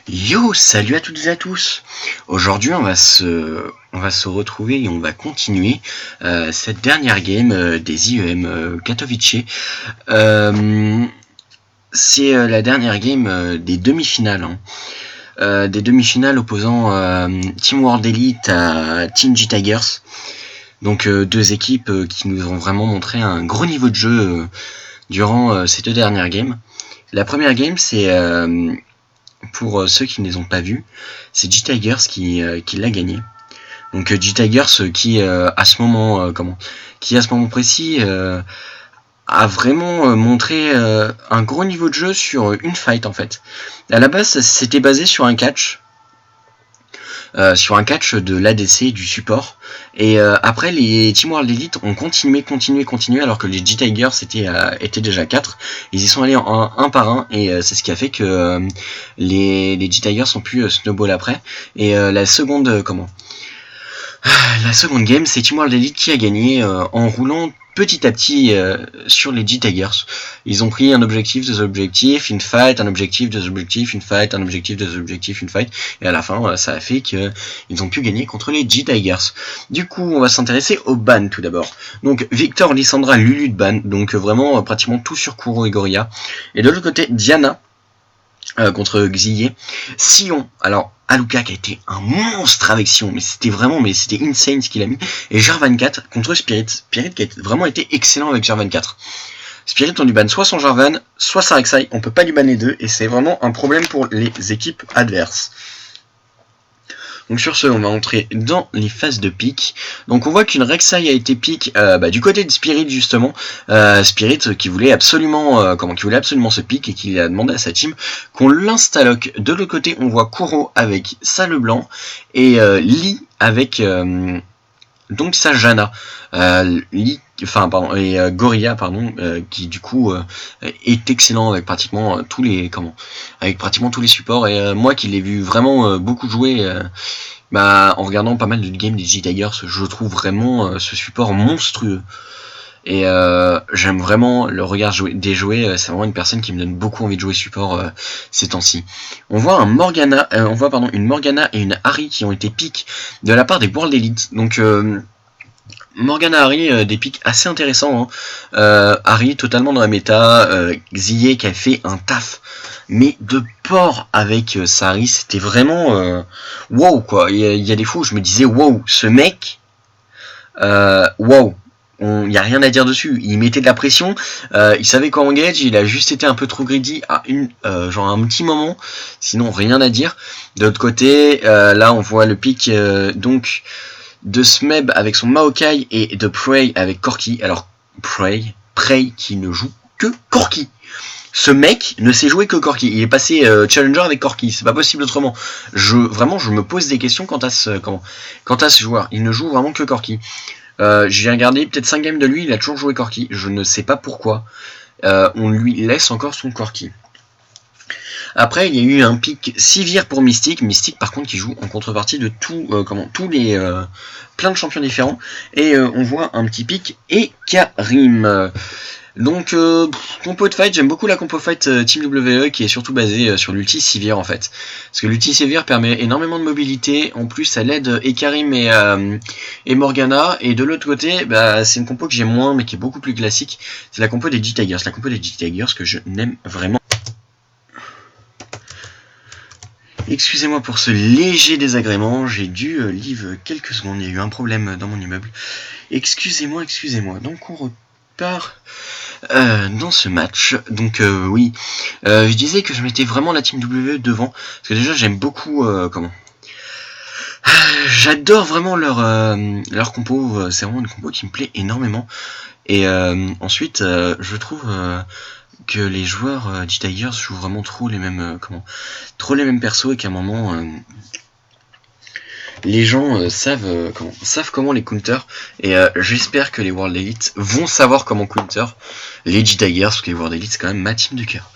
Yo, salut à toutes et à tous. Aujourd'hui, on va se retrouver et on va continuer cette dernière game des IEM Katowice. Euh, c'est la dernière game des demi-finales. Des demi-finales opposant Team World Elite à Team G Tigers. Donc deux équipes qui nous ont vraiment montré un gros niveau de jeu durant ces deux dernières games. La première game, c'est pour ceux qui ne les ont pas vus, c'est G Tigers qui l'a gagné. Donc G Tigers qui à ce moment qui à ce moment précis a vraiment montré un gros niveau de jeu sur une fight en fait. À la base, c'était basé sur un catch. Sur un catch de l'ADC du support et après les Team World Elite ont continué alors que les G Tigers étaient déjà 4. Ils y sont allés un par un et c'est ce qui a fait que les G Tigers ont pu snowball après et la seconde game, c'est Team World Elite qui a gagné en roulant petit à petit sur les G Tigers. Ils ont pris un objectif, deux objectifs, une fight, un objectif, deux objectifs, une fight, un objectif, deux objectifs, une fight. Et à la fin, ça a fait qu'ils ont pu gagner contre les G Tigers. Du coup, on va s'intéresser au ban tout d'abord. Donc Victor, Lissandra, Lulu de ban. Donc vraiment pratiquement tout sur Kuro et Gorilla. Et de l'autre côté, Diana contre Xie. Sion, alors Aluka qui a été un monstre avec Sion, mais c'était insane ce qu'il a mis. Et Jarvan 4 contre Spirit qui a vraiment été excellent avec Jarvan 4. Spirit, on lui banne soit son Jarvan, soit sa Rek'Sai, on peut pas lui banner deux, et c'est vraiment un problème pour les équipes adverses. Donc sur ce, on va entrer dans les phases de pick. Donc on voit qu'une Rek'Sai a été pick du côté de Spirit justement. Spirit qui voulait absolument ce pick et qui a demandé à sa team qu'on l'installoque. De l'autre côté, on voit Kuro avec sa Leblanc et Lee avec donc sa Janna. Gorilla qui du coup est excellent avec pratiquement tous les supports et moi qui l'ai vu vraiment beaucoup jouer en regardant pas mal de games des G Tigers, je trouve vraiment ce support monstrueux et j'aime vraiment le regard des jouets. C'est vraiment une personne qui me donne beaucoup envie de jouer support ces temps-ci. On voit une Morgana et une Ahri qui ont été pick de la part des World Elite. Donc Morgana Ahri, des pics assez intéressants. Ahri totalement dans la méta. Xie qui a fait un taf, mais de porc avec sa Ahri, c'était vraiment wow quoi. Il y a des fois où je me disais wow, ce mec, wow. Il n'y a rien à dire dessus. Il mettait de la pression, il savait quoi engage, il a juste été un peu trop greedy à un petit moment. Sinon rien à dire. De l'autre côté, là on voit le pic donc de Smeb avec son Maokai et de Prey avec Corki. Alors Prey qui ne joue que Corki. Ce mec ne sait jouer que Corki. Il est passé Challenger avec Corki. C'est pas possible autrement. Je me pose des questions quant à ce joueur. Il ne joue vraiment que Corki. J'ai regardé peut-être 5 games de lui. Il a toujours joué Corki. Je ne sais pas pourquoi. On lui laisse encore son Corki. Après, il y a eu un pick Sivir pour Mystique. Mystique, par contre, qui joue en contrepartie de plein de champions différents. Et on voit un petit pick Ekarim. Donc, compo de fight, j'aime beaucoup la compo fight Team WE qui est surtout basée sur l'ulti Sivir en fait. Parce que l'ulti Sivir permet énormément de mobilité. En plus, elle aide Ekarim et Morgana. Et de l'autre côté, c'est une compo que j'aime moins mais qui est beaucoup plus classique. C'est la compo des G Tigers. La compo des G Tigers que je n'aime vraiment. Excusez-moi pour ce léger désagrément, j'ai dû leave quelques secondes, il y a eu un problème dans mon immeuble. Excusez-moi. Donc on repart dans ce match. Donc oui, je disais que je mettais vraiment la team W devant, parce que déjà j'aime beaucoup j'adore vraiment leur compo, c'est vraiment une compo qui me plaît énormément. Et ensuite, je trouve que les joueurs G Tigers jouent vraiment trop les mêmes persos et qu'à un moment les gens savent comment les counter, et j'espère que les World Elite vont savoir comment counter les G-Tigers, parce que les World Elite c'est quand même ma team du cœur.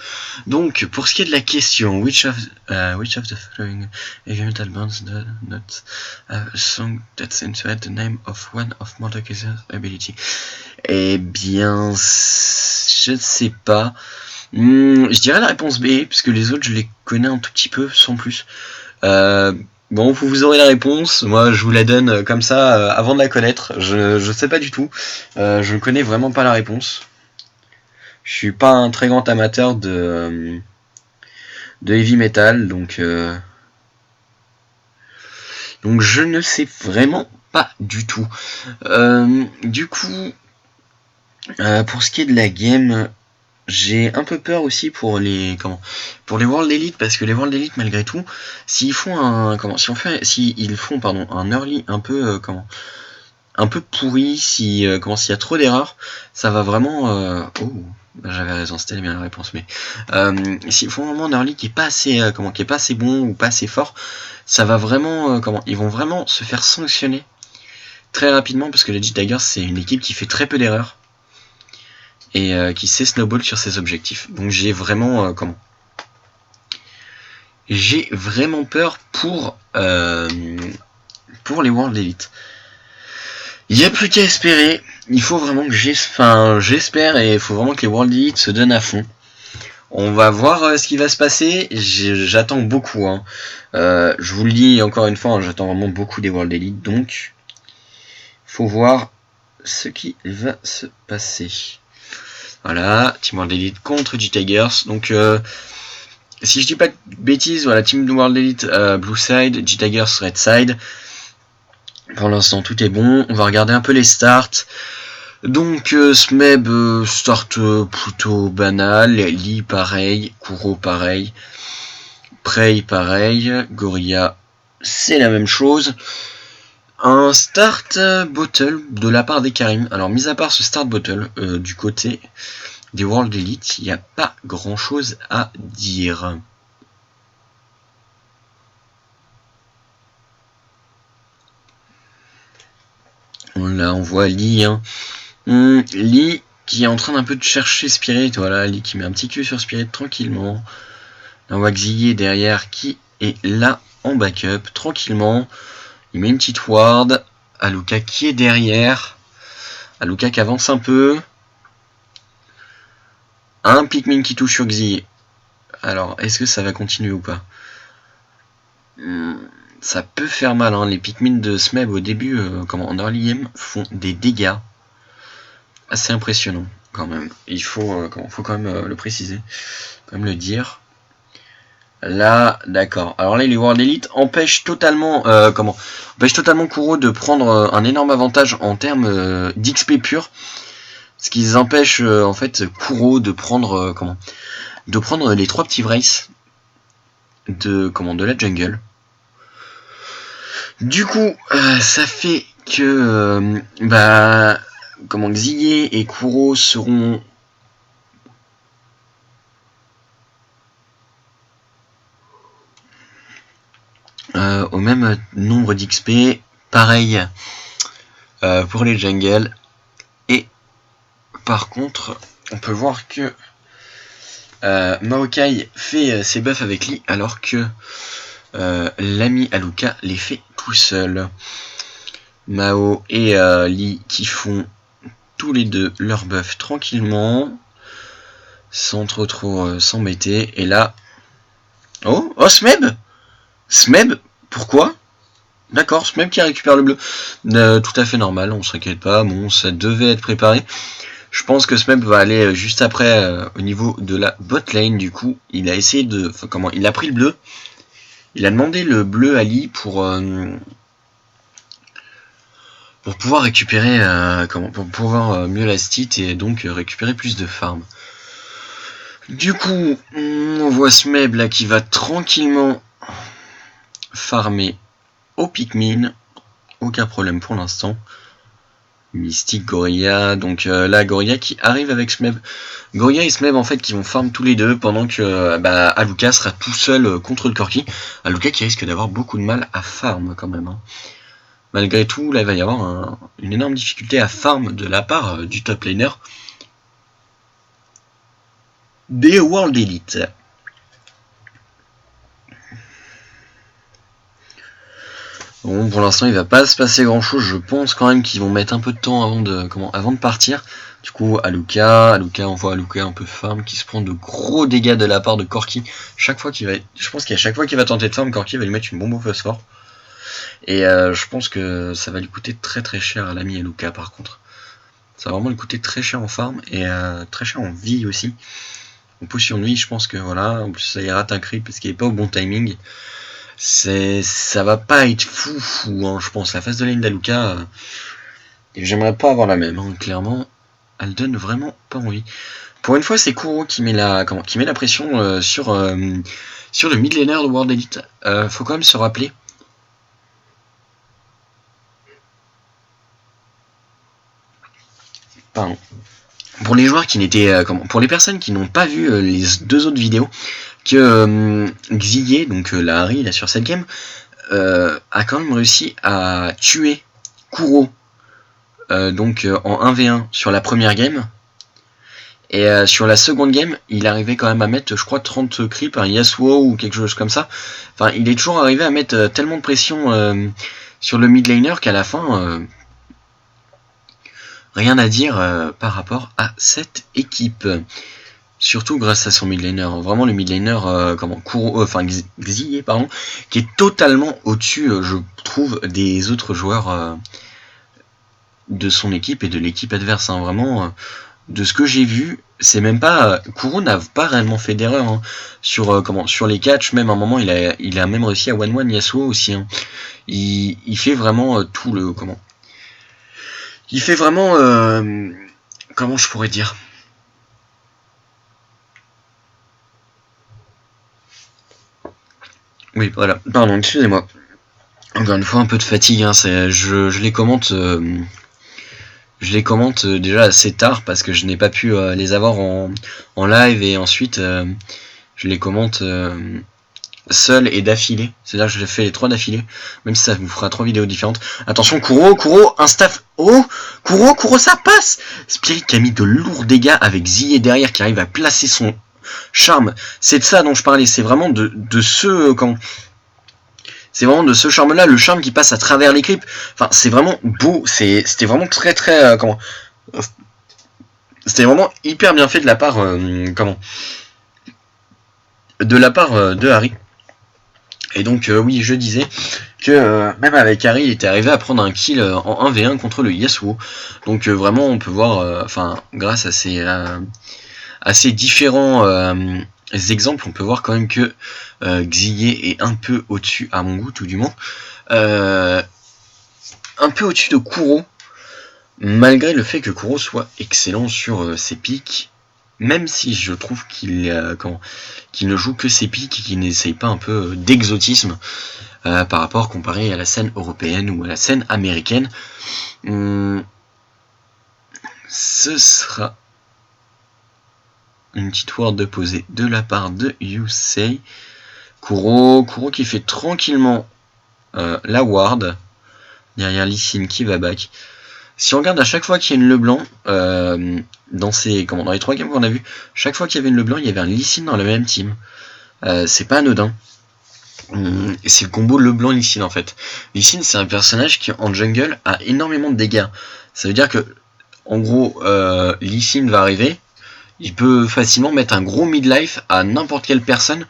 Donc pour ce qui est de la question, which of the following elemental bands does not have a song that's inside the name of one of Mordekaiser's ability? Eh bien, je ne sais pas. Je dirais la réponse B, puisque les autres je les connais un tout petit peu, sans plus. Bon, vous aurez la réponse. Moi, je vous la donne comme ça avant de la connaître. Je sais pas du tout. Je ne connais vraiment pas la réponse. Je suis pas un très grand amateur de heavy metal, donc je ne sais vraiment pas du tout. Du coup, pour ce qui est de la game, j'ai un peu peur aussi pour les World Elite, parce que les World Elite, malgré tout, s'ils font un un early un peu un peu pourri, s'il y a trop d'erreurs, ça va vraiment j'avais raison, c'était bien la réponse, mais s'ils font vraiment un early qui est pas assez qui est pas assez bon ou pas assez fort, ça va vraiment ils vont vraiment se faire sanctionner très rapidement, parce que les G-Tigers c'est une équipe qui fait très peu d'erreurs et qui sait snowball sur ses objectifs. Donc j'ai vraiment j'ai vraiment peur pour les World Elite. Il n'y a plus qu'à espérer. Il faut vraiment que j'espère, et il faut vraiment que les World Elite se donnent à fond. On va voir ce qui va se passer. J'attends beaucoup. Je vous le dis encore une fois, j'attends vraiment beaucoup des World Elite. Donc, faut voir ce qui va se passer. Voilà, Team World Elite contre G-Tigers. Donc, si je dis pas de bêtises, voilà, Team World Elite Blue Side, G-Tigers Red Side. Pour l'instant, tout est bon. On va regarder un peu les starts. Donc, Smeb start plutôt banal. Lee pareil. Kuro pareil. Prey pareil. Gorilla, c'est la même chose. Un start bottle de la part des Karim. Alors, mis à part ce start bottle, du côté des World Elite, il n'y a pas grand chose à dire. Là, on voit Lee. Lee qui est en train d'un peu de chercher Spirit. Voilà, Lee qui met un petit cul sur Spirit tranquillement. Là, on voit Xillier derrière qui est là en backup tranquillement. Il met une petite ward. Aluka qui est derrière. Aluka qui avance un peu. Un Pikmin qui touche sur Xillier. Alors, est-ce que ça va continuer ou pas? Ça peut faire mal, hein. Les Pikmin de Smeb au début, en early game, font des dégâts assez impressionnants quand même. Il faut quand même le préciser, quand même le dire. Là, d'accord. Alors là, les World Elite empêchent totalement, Kuro de prendre un énorme avantage en termes d'XP pur. Ce qui empêche en fait Kuro de prendre les 3 petits Vrace de la jungle. Du coup, ça fait que Xillier et Kuro seront au même nombre d'XP. Pareil pour les jungles. Et par contre, on peut voir que Maokai fait ses buffs avec Lee, alors que l'ami Aluka les fait tout seul. Mao et Lee qui font tous les deux leur buff tranquillement, sans trop s'embêter. Et là, oh Smeb, pourquoi? D'accord, Smeb qui récupère le bleu. Tout à fait normal, on s'inquiète pas. Bon, ça devait être préparé. Je pense que Smeb va aller juste après au niveau de la bot lane. Du coup, il a essayé de, il a pris le bleu. Il a demandé le bleu à Lee pour pouvoir récupérer, pour pouvoir mieux la stit et donc récupérer plus de farm. Du coup, on voit Smeb là qui va tranquillement farmer au Pikmin. Aucun problème pour l'instant. Mystique, Gorilla, donc là Gorilla qui arrive avec Smeb. Gorilla et Smeb en fait qui vont farm tous les deux pendant que Aluka sera tout seul contre le Corki. Aluka qui risque d'avoir beaucoup de mal à farm quand même. Hein. Malgré tout, là il va y avoir une énorme difficulté à farm de la part du top laner des World Elite. Bon, pour l'instant, il va pas se passer grand chose. Je pense quand même qu'ils vont mettre un peu de temps avant de partir. Du coup, Aluka, on voit Aluka un peu farm qui se prend de gros dégâts de la part de Corki. Je pense qu'à chaque fois qu'il va tenter de farm, Corki va lui mettre une bombe au phosphore. Et je pense que ça va lui coûter très très cher à l'ami Aluka par contre. Ça va vraiment lui coûter très cher en farm et très cher en vie aussi. En potion de vie, je pense que voilà, en plus ça y rate un creep parce qu'il est pas au bon timing. Ça va pas être fou hein, je pense. La phase de lane d'Aluka, j'aimerais pas avoir la même, hein, clairement. Elle donne vraiment pas envie. Pour une fois, c'est Kuro qui met la pression sur le mid laner de World Elite. Faut quand même se rappeler. Pardon. Pour les joueurs qui n'étaient, pour les personnes qui n'ont pas vu les deux autres vidéos, que Xyé, donc la Harry là sur cette game, a quand même réussi à tuer Kuro donc en 1v1 sur la première game. Et sur la seconde game, il arrivait quand même à mettre, je crois, 30 creeps, un Yasuo ou quelque chose comme ça. Enfin, il est toujours arrivé à mettre tellement de pression sur le mid laner qu'à la fin, rien à dire par rapport à cette équipe. Surtout grâce à son mid laner. Vraiment le mid laner, Xyé, pardon, qui est totalement au-dessus, je trouve, des autres joueurs de son équipe et de l'équipe adverse. Hein. Vraiment, de ce que j'ai vu, c'est même pas. Kuro n'a pas réellement fait d'erreur hein, sur les catchs. Même à un moment, il a même réussi à one Yasuo aussi. Hein. Il fait vraiment tout le Il fait vraiment comment je pourrais dire. Oui, voilà. Pardon, excusez-moi. Encore une fois, un peu de fatigue. Hein, je les commente. Je les commente déjà assez tard parce que je n'ai pas pu les avoir en live et ensuite je les commente seul et d'affilée. C'est-à-dire que je fais les 3 d'affilée, même si ça vous fera 3 vidéos différentes. Attention, Kuro, un staff. Oh, Kuro, ça passe. Spirit qui a mis de lourds dégâts avec Xyé derrière qui arrive à placer son charme. C'est de ça dont je parlais. C'est vraiment de ce c'est vraiment de ce charme-là, le charme qui passe à travers les creeps. Enfin, c'est vraiment beau. C'était vraiment très très c'était vraiment hyper bien fait de la part de Harry. Et donc oui, je disais que même avec Harry, il était arrivé à prendre un kill en 1v1 contre le Yasuo. Donc vraiment, on peut voir, grâce à ces différents exemples, on peut voir quand même que Xyé est un peu au-dessus, à mon goût tout du moins, un peu au-dessus de Kuro, malgré le fait que Kuro soit excellent sur ses pics, même si je trouve qu'il ne joue que ses pics et qu'il n'essaye pas un peu d'exotisme par rapport comparé à la scène européenne ou à la scène américaine. Ce sera une petite ward de posée de la part de Yusei. Kuro qui fait tranquillement la ward derrière Lee Sin qui va back. Si on regarde à chaque fois qu'il y a une Leblanc dans les 3 games qu'on a vu, chaque fois qu'il y avait une Leblanc, il y avait un Lee Sin dans la même team. C'est pas anodin. C'est le combo Leblanc-Lee Sin en fait. Lee Sin, c'est un personnage qui en jungle a énormément de dégâts. Ça veut dire que en gros Lee Sin va arriver, il peut facilement mettre un gros midlife à n'importe quelle personne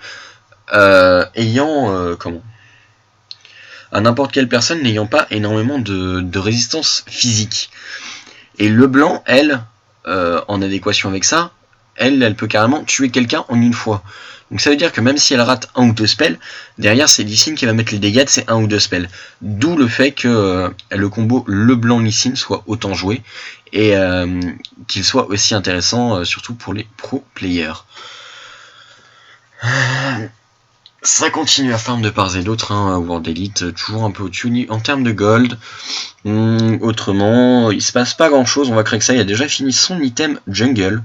à n'importe quelle personne n'ayant pas énormément de résistance physique. Et Leblanc, elle, en adéquation avec ça, elle peut carrément tuer quelqu'un en une fois. Donc ça veut dire que même si elle rate 1 ou 2 spells, derrière c'est Lee Sin qui va mettre les dégâts de ces 1 ou 2 spells. D'où le fait que le combo Leblanc-Lee Sin soit autant joué et qu'il soit aussi intéressant, surtout pour les pro players. Ça continue à farm de part et d'autre, hein, World Elite, toujours un peu au-dessus en termes de gold. Autrement, il se passe pas grand chose. On va créer que ça, il a déjà fini son item jungle.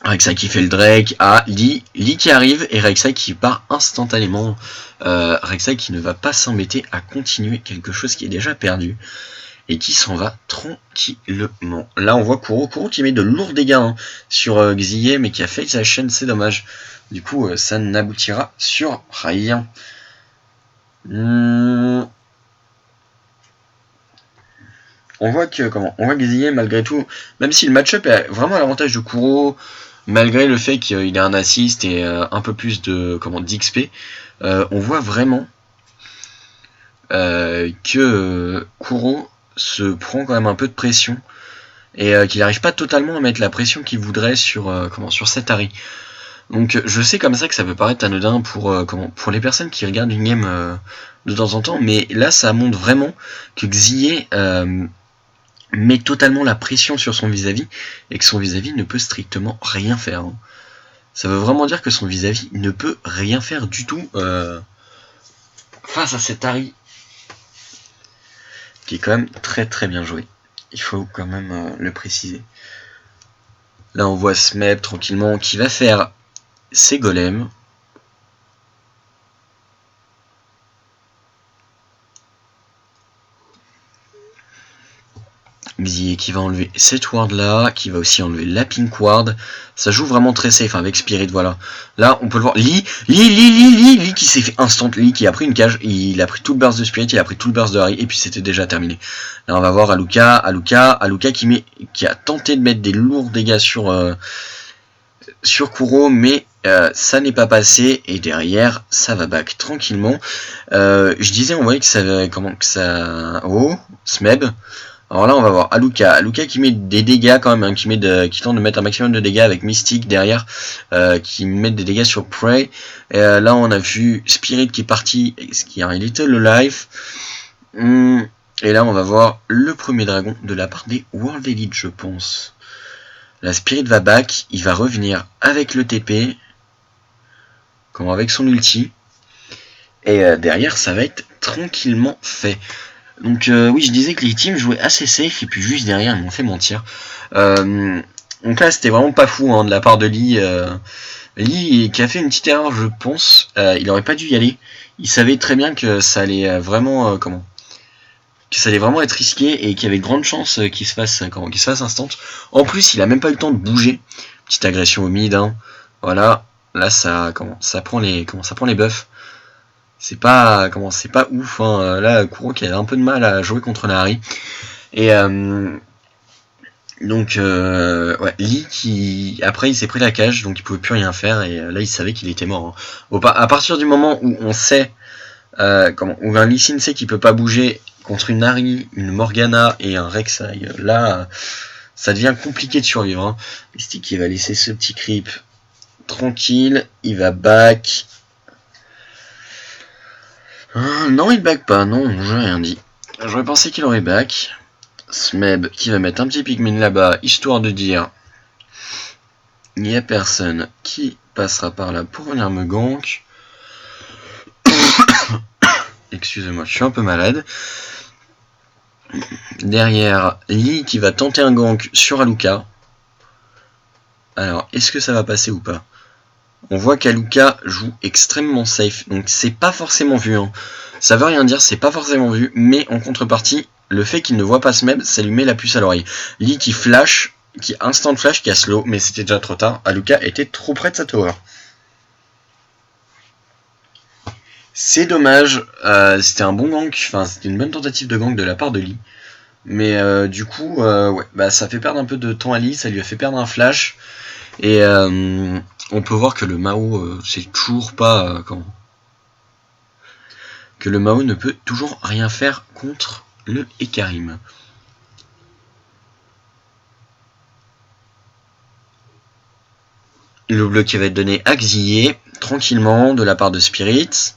Rek'Sai qui fait le Drake, Lee qui arrive et Rek'Sai qui part instantanément. Rek'Sai qui ne va pas s'embêter à continuer quelque chose qui est déjà perdu et qui s'en va tranquillement. Là on voit Kuro qui met de lourds dégâts sur Xyzee mais qui a fait sa chaîne, c'est dommage. Du coup ça n'aboutira sur rien. On voit que Xyzee malgré tout, même si le match-up est vraiment à l'avantage de Kuro, malgré le fait qu'il ait un assist et un peu plus de d'XP, on voit vraiment que Kuro se prend quand même un peu de pression et qu'il n'arrive pas totalement à mettre la pression qu'il voudrait sur cet Ahri. Donc je sais comme ça que ça peut paraître anodin pour les personnes qui regardent une game de temps en temps, mais là ça montre vraiment que Xyzee met totalement la pression sur son vis-à-vis et que son vis-à-vis ne peut strictement rien faire. Ça veut vraiment dire que son vis-à-vis ne peut rien faire du tout face à cet Ahri qui est quand même très très bien joué. Il faut quand même le préciser. Là on voit Smeb tranquillement qui va faire ses golems. Xyzee qui va enlever cette ward là, qui va aussi enlever la pink ward. Ça joue vraiment très safe avec Spirit, voilà. Là on peut le voir, Lee qui s'est fait instant, Lee qui a pris une cage, il a pris tout le burst de Spirit, il a pris tout le burst de Ahri et puis c'était déjà terminé. Là on va voir Aluka qui a tenté de mettre des lourds dégâts sur Kuro, mais ça n'est pas passé et derrière ça va back tranquillement. Je disais on voyait que ça oh Smeb. Alors là on va voir Aluka qui met des dégâts quand même, qui tente de mettre un maximum de dégâts avec Mystique derrière, qui met des dégâts sur Prey. Là on a vu Spirit qui est parti, qui a un Little Life. Et là on va voir le premier dragon de la part des World Elite, je pense. La Spirit va back, il va revenir avec le TP, avec son ulti. Et derrière ça va être tranquillement fait. Donc oui, je disais que les teams jouaient assez safe et puis juste derrière ils m'ont fait mentir. Donc là c'était vraiment pas fou de la part de Lee. Lee qui a fait une petite erreur je pense. Il aurait pas dû y aller. Il savait très bien que ça allait vraiment que ça allait vraiment être risqué et qu'il y avait de grandes chances qu'il se fasse instant. En plus il a même pas eu le temps de bouger. Petite agression au mid. Voilà. Là ça prend les buffs. C'est pas ouf là Kuro qui a un peu de mal à jouer contre la Ahri et donc ouais, Lee qui après il s'est pris la cage donc il pouvait plus rien faire et là il savait qu'il était mort. À partir du moment où on sait où un Lee Sin sait qu'il peut pas bouger contre une Ahri, une Morgana et un Rek'Sai, là ça devient compliqué de survivre. Mystique qui va laisser ce petit creep tranquille, il va back. Non, il back pas, non, j'ai rien dit. J'aurais pensé qu'il aurait back. Smeb qui va mettre un petit Pikmin là-bas, histoire de dire il n'y a personne qui passera par là pour venir me gank. Excusez-moi, je suis un peu malade. Derrière, Lee qui va tenter un gank sur Aluka. Alors, est-ce que ça va passer ou pas? On voit qu'Aluka joue extrêmement safe, donc c'est pas forcément vu. Ça veut rien dire, c'est pas forcément vu, mais en contrepartie, le fait qu'il ne voit pas Smeb, ça lui met la puce à l'oreille. Lee qui flash, qui instant flash, qui a slow, mais c'était déjà trop tard. Aluka était trop près de sa tower. C'est dommage, c'était un bon gank, c'était une bonne tentative de gank de la part de Lee. Mais du coup, ouais, ça fait perdre un peu de temps à Lee, ça lui a fait perdre un flash. Et on peut voir que le Mao, c'est toujours pas que le Mao ne peut toujours rien faire contre le Hecarim. Le bloc qui va être donné à Xyzee, tranquillement, de la part de Spirit.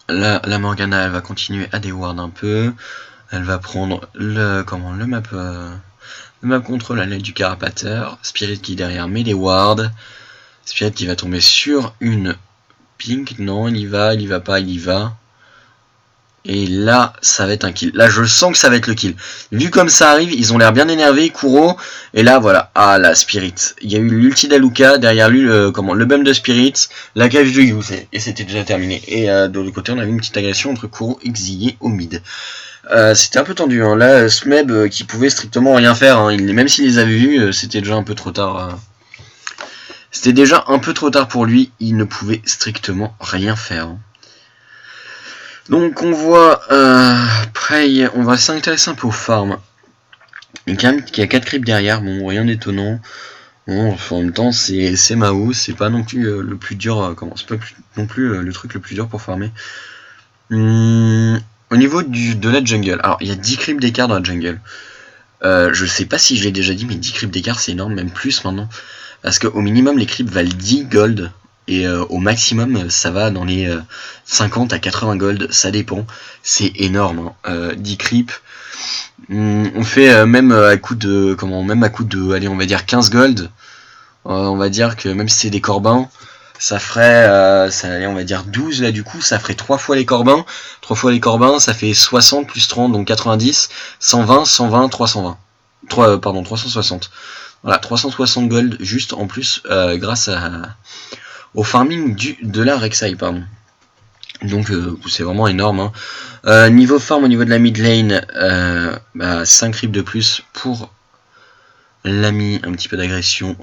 La Morgana, elle va continuer à déward un peu. Elle va prendre le map control à l'aide du carapateur. Spirit qui derrière met les wards. Spirit qui va tomber sur une pink. Non, il y va pas, il y va. Et là, ça va être un kill. Là, je sens que ça va être le kill. Vu comme ça arrive, ils ont l'air bien énervés, Kuro. Et là, voilà. Ah, la Spirit. Il y a eu l'ulti d'Aluka, derrière lui, le bum de Spirit, la cage de Yu, et c'était déjà terminé. Et de l'autre côté, on avait une petite agression entre Kuro et Xyé au mid. C'était un peu tendu. Hein. Là, Smeb, qui pouvait strictement rien faire, hein. Même s'il les avait vus, c'était déjà un peu trop tard. C'était déjà un peu trop tard pour lui. Il ne pouvait strictement rien faire. Hein. Donc on voit, après, on va s'intéresser un peu aux farms. Il y a quand même qui a 4 creeps derrière, bon, rien d'étonnant. Bon, en même temps, c'est Mao, c'est pas non plus le plus dur, c'est pas non plus le truc le plus dur pour farmer. Au niveau de la jungle, alors il y a 10 creeps d'écart dans la jungle. Je sais pas si je l'ai déjà dit, mais 10 creeps d'écart c'est énorme, même plus maintenant. Parce qu'au minimum, les creeps valent 10 gold. Et au maximum, ça va dans les 50 à 80 gold, ça dépend. C'est énorme, hein. 10 creeps. On fait même à coup de, allez, on va dire 15 gold. On va dire que même si c'est des corbins, ça ferait, on va dire 12 là du coup, ça ferait 3 fois les corbins. 3 fois les corbins, ça fait 60 plus 30, donc 90, 120, 120, 320. 360. Voilà, 360 gold juste en plus grâce au farming de la Rek'Sai, pardon. Donc c'est vraiment énorme. Hein. Niveau farm au niveau de la mid lane, 5 creeps de plus pour l'ami, un petit peu d'agression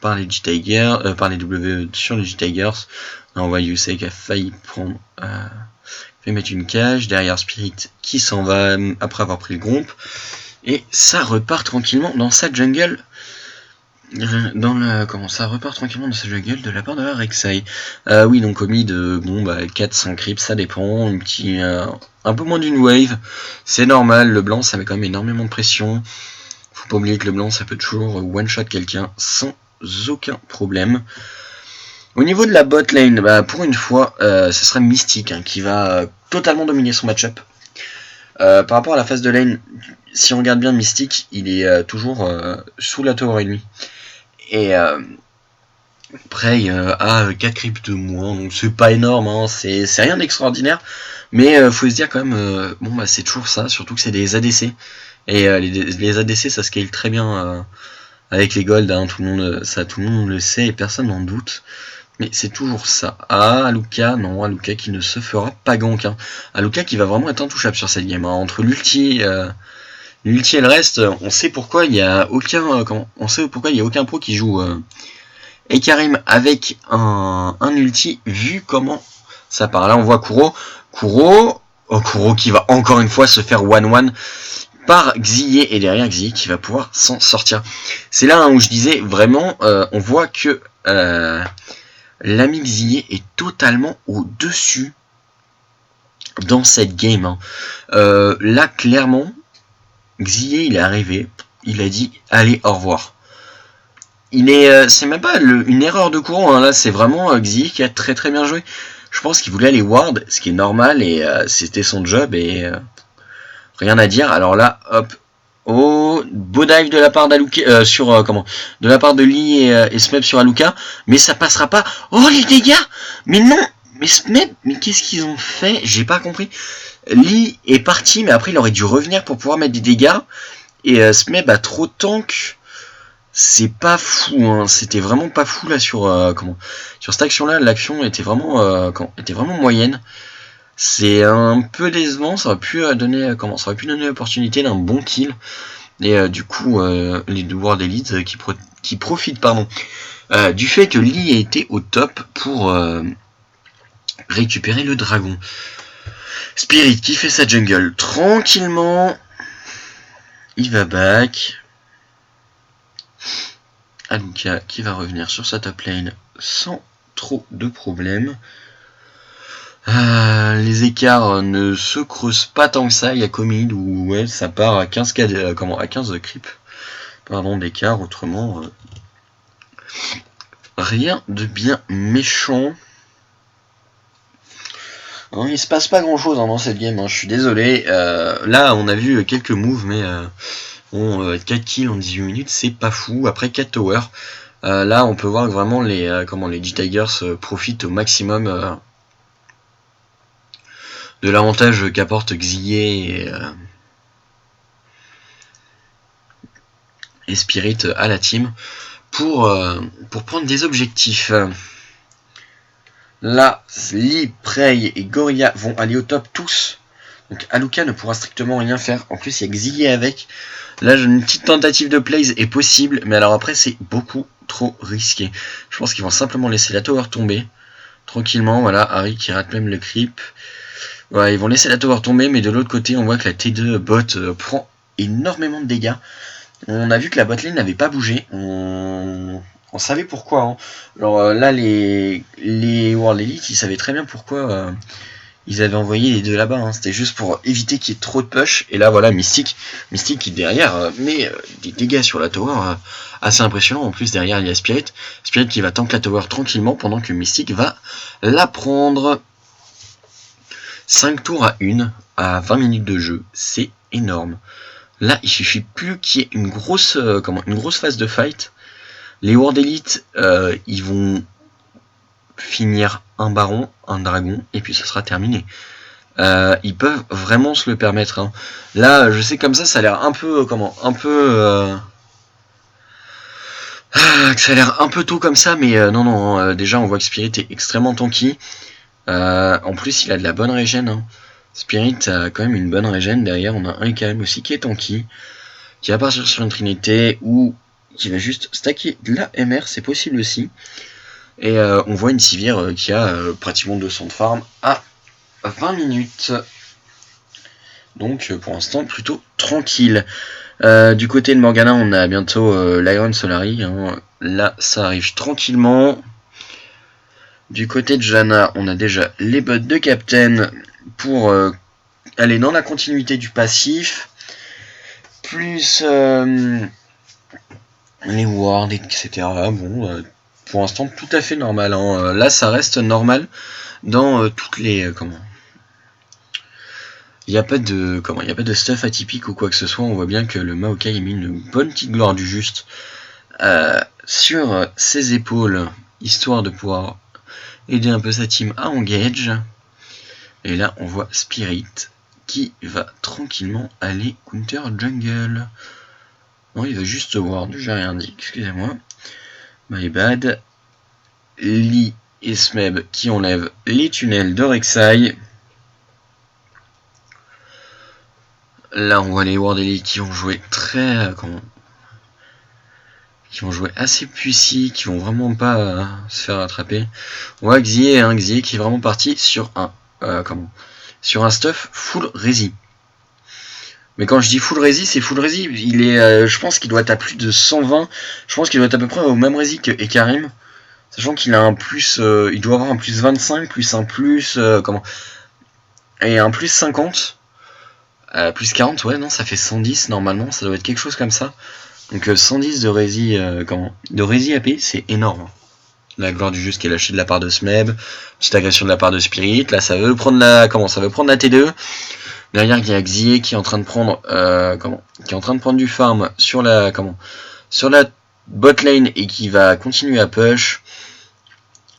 par les G-Tigers, par les W sur les G-Tigers. On voit Yusei qui a failli prendre, fait mettre une cage, derrière Spirit qui s'en va après avoir pris le groupe. Et ça repart tranquillement dans sa jungle. Ça repart tranquillement dans sa jungle de la part de la Rek'Sai. Oui, donc au mid, 4-5 creeps, ça dépend. Un peu moins d'une wave, c'est normal. Le blanc, ça met quand même énormément de pression. Faut pas oublier que le blanc, ça peut toujours one-shot quelqu'un sans aucun problème. Au niveau de la bot lane, pour une fois, ce sera Mystique hein, qui va totalement dominer son match-up. Par rapport à la phase de lane, si on regarde bien Mystique, il est toujours sous la tower ennemie. Et après, à 4 creeps de moins, donc c'est pas énorme, hein, c'est rien d'extraordinaire, mais faut se dire quand même, c'est toujours ça, surtout que c'est des ADC, et les ADC ça scale très bien avec les gold, hein, tout le monde le sait et personne n'en doute, mais c'est toujours ça. Aluka, non, Aluka qui ne se fera pas gank, hein. Aluka qui va vraiment être intouchable sur cette game, hein. Entre l'ulti et le reste, on sait pourquoi il y a aucun pro qui joue Ekarim avec un ulti vu comment ça part. Là on voit Kuro qui va encore une fois se faire 1-1 par Xyé et derrière Xyé qui va pouvoir s'en sortir. C'est là où je disais vraiment on voit que l'ami Xyé est totalement au-dessus dans cette game. Hein. Là clairement Xyé il est arrivé, il a dit allez au revoir. C'est même pas une erreur de courant, hein. Là c'est vraiment Xyé qui a très très bien joué. Je pense qu'il voulait aller ward, ce qui est normal et c'était son job et rien à dire. Alors là, hop, beau dive de la part d'Aluka de la part de Lee et Smeb sur Aluka, mais ça passera pas. Oh les dégâts, mais non, mais Smeb, mais qu'est-ce qu'ils ont fait? J'ai pas compris. Lee est parti, mais après il aurait dû revenir pour pouvoir mettre des dégâts et Smeb a trop tank. C'est pas fou, hein. C'était vraiment pas fou là sur cette action-là. L'action était vraiment moyenne. C'est un peu décevant. Ça aurait pu donner l'opportunité d'un bon kill. Et du coup, les World Elites qui profitent du fait que Lee a été au top pour récupérer le dragon. Spirit qui fait sa jungle tranquillement. Il va back. Aluka qui va revenir sur sa top lane sans trop de problèmes. Les écarts ne se creusent pas tant que ça. Il y a Comid où ça part à 15 creeps d'écart. Autrement, rien de bien méchant. Hein, il se passe pas grand chose dans cette game, hein, je suis désolé. Là on a vu quelques moves, mais bon, 4 kills en 18 minutes, c'est pas fou. Après 4 towers, là on peut voir que vraiment les G-Tigers profitent au maximum de l'avantage qu'apporte Xyé et Spirit à la team pour prendre des objectifs. Là, Lee, Prey et Gorilla vont aller au top tous. Donc Aluka ne pourra strictement rien faire. En plus, il y a Xyé avec. Là, une petite tentative de plays est possible. Mais alors après, c'est beaucoup trop risqué. Je pense qu'ils vont simplement laisser la tower tomber. Tranquillement, voilà. Harry qui rate même le creep. Voilà, ils vont laisser la tower tomber. Mais de l'autre côté, on voit que la T2 bot prend énormément de dégâts. On a vu que la botlane n'avait pas bougé. On savait pourquoi. Hein. Alors là, les World Elite, ils savaient très bien pourquoi ils avaient envoyé les deux là-bas. Hein. C'était juste pour éviter qu'il y ait trop de push. Et là, voilà, Mystique qui derrière met des dégâts sur la tower assez impressionnants. En plus, derrière, il y a Spirit. Spirit qui va tank la tower tranquillement pendant que Mystique va la prendre. 5 tours à 1 à 20 minutes de jeu. C'est énorme. Là, il suffit plus qu'il y ait une grosse phase de fight. Les World Elite, ils vont finir un baron, un dragon, et puis ça sera terminé. Ils peuvent vraiment se le permettre. Hein. Là, je sais comme ça a l'air un peu, ça a l'air un peu tôt comme ça, mais non. Déjà, on voit que Spirit est extrêmement tanky. En plus, il a de la bonne régène. Hein. Spirit a quand même une bonne régène. Derrière, on a un KM aussi qui est tanky, qui va partir sur une trinité ou qui va juste stacker de la MR, c'est possible aussi. Et on voit une Sivir qui a pratiquement 200 de farm à 20 minutes. Donc pour l'instant plutôt tranquille. Du côté de Morgana, on a bientôt l'Iron Solari. Hein. Là, ça arrive tranquillement. Du côté de Janna, on a déjà les bots de Captain pour aller dans la continuité du passif. Plus les wards, etc. Bon, pour l'instant, tout à fait normal. Hein. Là, ça reste normal dans toutes les... Il n'y a pas de stuff atypique ou quoi que ce soit. On voit bien que le Maokai a mis une bonne petite gloire du juste sur ses épaules, histoire de pouvoir aider un peu sa team à engage. Et là, on voit Spirit qui va tranquillement aller counter jungle. Non, il va juste ward, j'ai rien dit, excusez-moi. My bad. Lee et Smeb qui enlèvent les tunnels de Rek'Sai. Là, on voit les World Elite qui vont jouer qui vont jouer assez puissy, qui vont vraiment pas se faire attraper. On voit Xyé qui est vraiment parti sur un stuff full resi. Mais quand je dis full resi, c'est full resi. Il est, je pense qu'il doit être à plus de 120. Je pense qu'il doit être à peu près au même resi que Ekarim. Sachant qu'il a un plus, il doit avoir un plus 25, plus un plus, et un plus 50. Plus 40, ouais, non, ça fait 110 normalement, ça doit être quelque chose comme ça. Donc 110 de Resi, de Resi AP, c'est énorme. La gloire du juste qui est lâchée de la part de Smeb, petite agression de la part de Spirit. Là, ça veut prendre la T2. Derrière, il y a Xyé qui est en train de prendre, qui est en train de prendre du farm sur la bot lane et qui va continuer à push.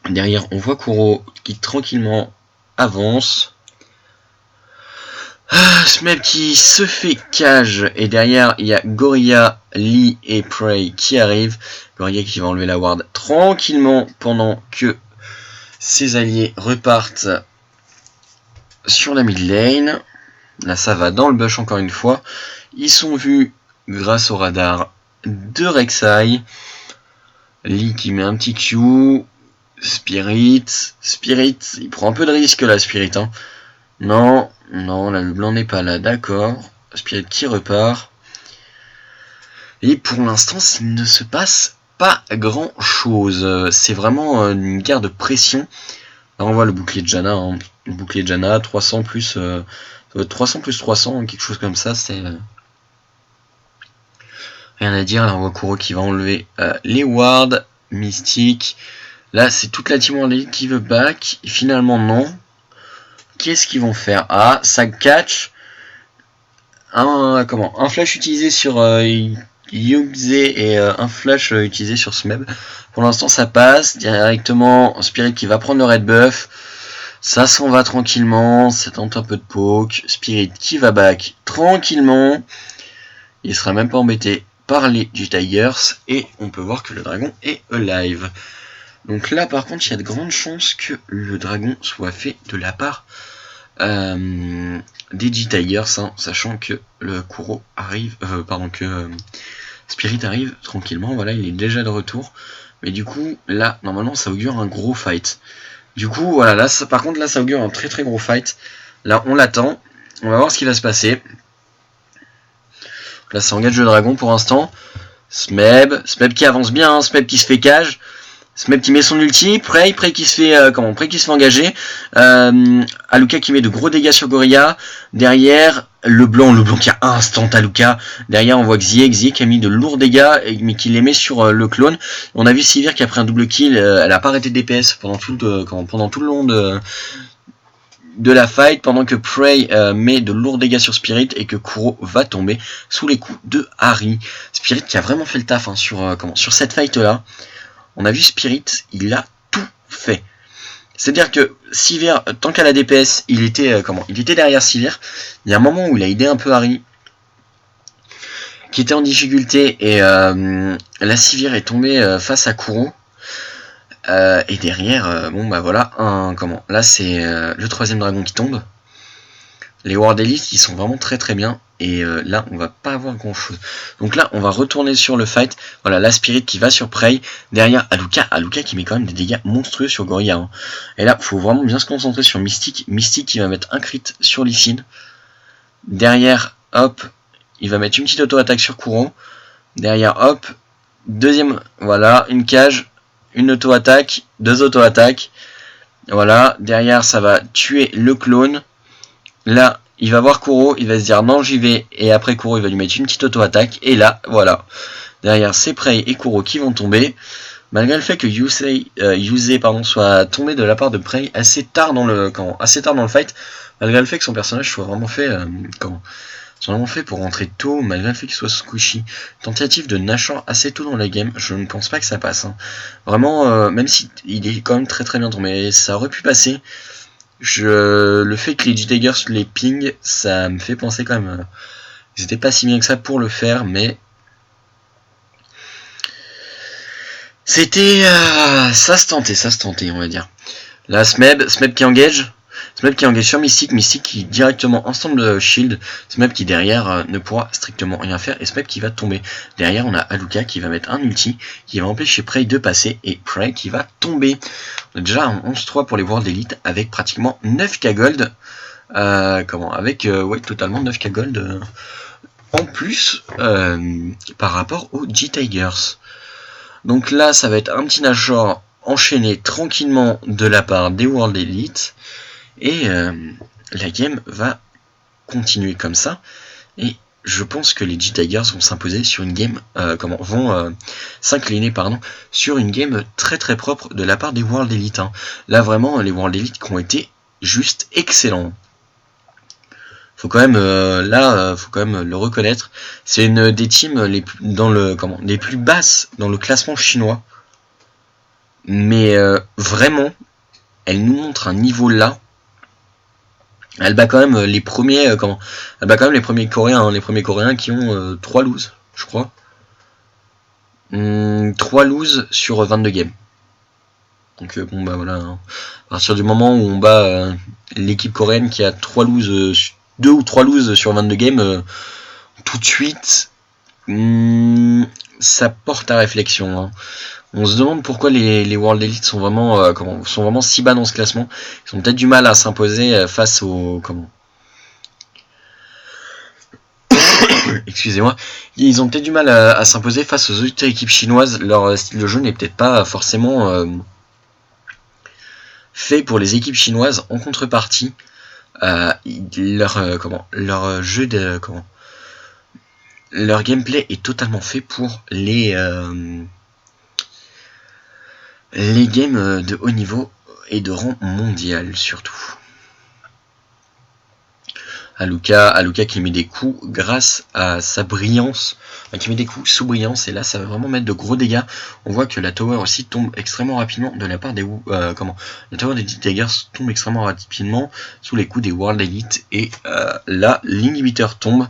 Derrière, on voit Kuro qui tranquillement avance. Smeb qui se fait cage et derrière il y a Gorilla, Lee et Prey qui arrivent. Gorilla qui va enlever la ward tranquillement pendant que ses alliés repartent sur la mid lane. Là ça va dans le bush encore une fois. Ils sont vus grâce au radar de Rek'Sai. Lee qui met un petit Q. Spirit, il prend un peu de risque là Spirit. Hein. Non, là le blanc n'est pas là, d'accord. Spirit qui repart. Et pour l'instant, il ne se passe pas grand chose. C'est vraiment une guerre de pression. Là on voit le bouclier de Janna. Hein. Le bouclier de Janna, 300 plus 300, quelque chose comme ça, c'est rien à dire. Là on voit Kuro qui va enlever les wards, Mystique. Là c'est toute la team World Elite qui veut back. Et finalement non. qu'est-ce qu'ils vont faire? Ah, ça catch. Un flash utilisé sur Yuxe et un flash utilisé sur Smeb. Pour l'instant ça passe directement. Spirit qui va prendre le red buff. Ça s'en va tranquillement. Ça tente un peu de poke. Spirit qui va back tranquillement. Il sera même pas embêté par les G-Tigers. Et on peut voir que le dragon est alive. Donc là par contre il y a de grandes chances que le dragon soit fait de la part des G-Tigers, hein, sachant que le Kuro arrive, Spirit arrive tranquillement, voilà, il est déjà de retour. Mais du coup, là, normalement, ça augure un gros fight. Du coup, voilà, là, par contre, là, ça augure un très très gros fight. Là, on l'attend, on va voir ce qui va se passer. Là, ça engage le dragon pour l'instant. Smeb qui avance bien, hein, Smeb qui se fait cage. Smeb qui met son ulti, Prey qui se fait Prey qui se fait engager, Aluka qui met de gros dégâts sur Gorilla, derrière le blanc qui a instant Aluka, derrière on voit Xie qui a mis de lourds dégâts mais qui les met sur le clone. On a vu Sivir qui a pris un double kill, elle a pas arrêté de DPS pendant tout le long de la fight, pendant que Prey met de lourds dégâts sur Spirit et que Kuro va tomber sous les coups de Harry. Spirit qui a vraiment fait le taf hein, sur cette fight là. On a vu Spirit, il a tout fait. C'est-à-dire que Sivir, tant qu'à la DPS, il était derrière Sivir. Il y a un moment où il a aidé un peu Harry, qui était en difficulté, et la Sivir est tombée face à Kuro. Et derrière, là c'est le troisième dragon qui tombe. Les World Elite, ils sont vraiment très très bien. Et là, on va pas avoir grand chose. Donc là, on va retourner sur le fight. Voilà, la Spirit qui va sur Prey. Derrière, Aluka qui met quand même des dégâts monstrueux sur Gorilla. Hein. Et là, faut vraiment bien se concentrer sur Mystique. Mystique qui va mettre un crit sur Lee Sin. Derrière, hop, il va mettre une petite auto-attaque sur Kuro. Derrière, hop, deuxième, voilà, une cage, une auto-attaque, deux auto-attaques. Voilà, derrière, ça va tuer le clone. Là, il va voir Kuro, il va se dire non j'y vais, et après Kuro il va lui mettre une petite auto-attaque, et là, voilà. Derrière c'est Prey et Kuro qui vont tomber, malgré le fait que Yuze soit tombé de la part de Prey assez tard dans le fight, malgré le fait que son personnage soit vraiment fait, pour rentrer tôt, malgré le fait qu'il soit squishy. Tentative de Nashor assez tôt dans la game, je ne pense pas que ça passe. Hein. Vraiment, même si il est quand même très très bien tombé, ça aurait pu passer. Le fait que les G-Tigers les ping, ça me fait penser quand même. Ils étaient pas si bien que ça pour le faire, mais c'était ça se tentait, on va dire. Là, Smeb qui engage sur Mystique qui directement ensemble shield, Smeb qui derrière ne pourra strictement rien faire, et Smeb qui va tomber. Derrière, on a Aluka qui va mettre un ulti, qui va empêcher Prey de passer, et Prey qui va tomber. On a déjà un 11-3 pour les World Elite, avec pratiquement 9k gold, totalement 9k gold en plus par rapport aux G-Tigers. Donc là, ça va être un petit Nashor enchaîné tranquillement de la part des World Elite. Et la game va continuer comme ça. Et je pense que les G-Tigers vont s'imposer sur une game, s'incliner sur une game très très propre de la part des World Elite. Hein. Là vraiment, les World Elite qui ont été juste excellents. Faut quand même le reconnaître. C'est une des teams les plus basses dans le classement chinois. Mais vraiment, elle nous montre un niveau là. Elle bat quand même les premiers Coréens, les premiers Coréens qui ont 3 loses, je crois. 3 loses sur 22 games. Donc voilà. Hein. À partir du moment où on bat l'équipe coréenne qui a 2 ou 3 loses sur 22 games, tout de suite, ça porte à réflexion. Hein. On se demande pourquoi les World Elite sont vraiment si bas dans ce classement. Ils ont peut-être du mal à s'imposer face aux excusez-moi. Ils ont peut-être du mal à s'imposer face aux autres équipes chinoises. Leur style de jeu n'est peut-être pas forcément fait pour les équipes chinoises. En contrepartie, leur jeu leur gameplay est totalement fait pour les games de haut niveau et de rang mondial surtout. Aluka qui met des coups grâce à sa brillance, qui met des coups sous brillance, et là ça va vraiment mettre de gros dégâts. On voit que la tower aussi tombe extrêmement rapidement de la part des la tower des Tigers tombe extrêmement rapidement sous les coups des World Elite, et là l'inhibiteur tombe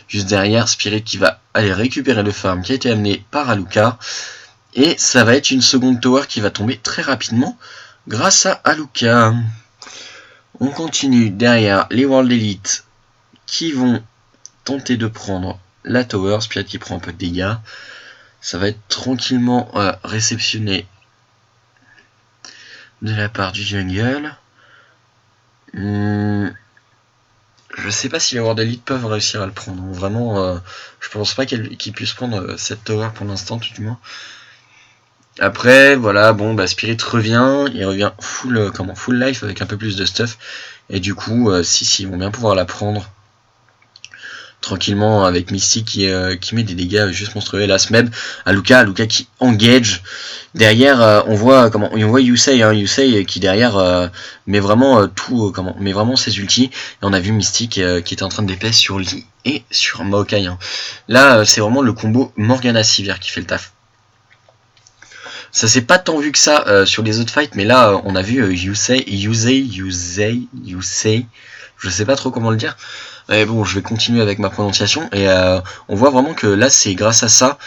juste derrière. Spirit qui va aller récupérer le farm qui a été amené par Aluka, et ça va être une seconde tower qui va tomber très rapidement grâce à Aluka. On continue derrière les World Elite qui vont tenter de prendre la tower. Spirit qui prend un peu de dégâts. Ça va être tranquillement réceptionné de la part du jungle. Je sais pas si les World Elite peuvent réussir à le prendre. Vraiment, je pense pas qu'ils puissent prendre cette tower pour l'instant, tout du moins. Après, voilà, bon, bah Spirit revient, il revient full life avec un peu plus de stuff, et du coup, si, ils vont bien pouvoir la prendre tranquillement avec Misty qui met des dégâts juste monstrueux. Là, Smeb, Aluka qui engage. Derrière, on voit Yusei qui derrière met vraiment met vraiment ses ultis. Et on a vu Misty qui était en train de DPS sur Lee et sur Maokai. Là, c'est vraiment le combo Morgana Sivir qui fait le taf. Ça s'est pas tant vu que ça sur les autres fights, mais là on a vu Yusei, je sais pas trop comment le dire, mais bon, je vais continuer avec ma prononciation, et on voit vraiment que là c'est grâce à ça,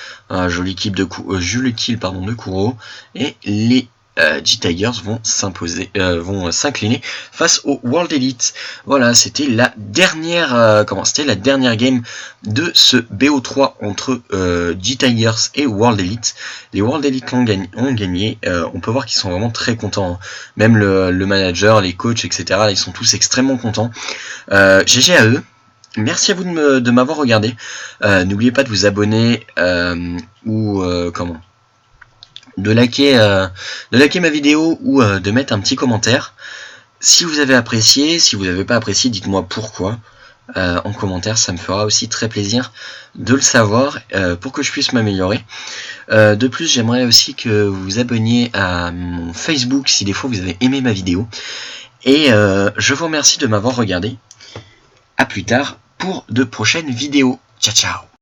joli kill de Kuro, et les G-Tigers vont s'incliner face au World Elite. Voilà, c'était la dernière game de ce BO3 entre G-Tigers et World Elite. Les World Elite ont gagné. On peut voir qu'ils sont vraiment très contents. Même le manager, les coachs, etc. Ils sont tous extrêmement contents. GG à eux. Merci à vous de m'avoir regardé. N'oubliez pas de vous abonner de liker ma vidéo ou de mettre un petit commentaire. Si vous avez apprécié, si vous n'avez pas apprécié, dites-moi pourquoi en commentaire, ça me fera aussi très plaisir de le savoir pour que je puisse m'améliorer. De plus, j'aimerais aussi que vous vous abonniez à mon Facebook si des fois vous avez aimé ma vidéo. Et je vous remercie de m'avoir regardé. A plus tard pour de prochaines vidéos. Ciao ciao.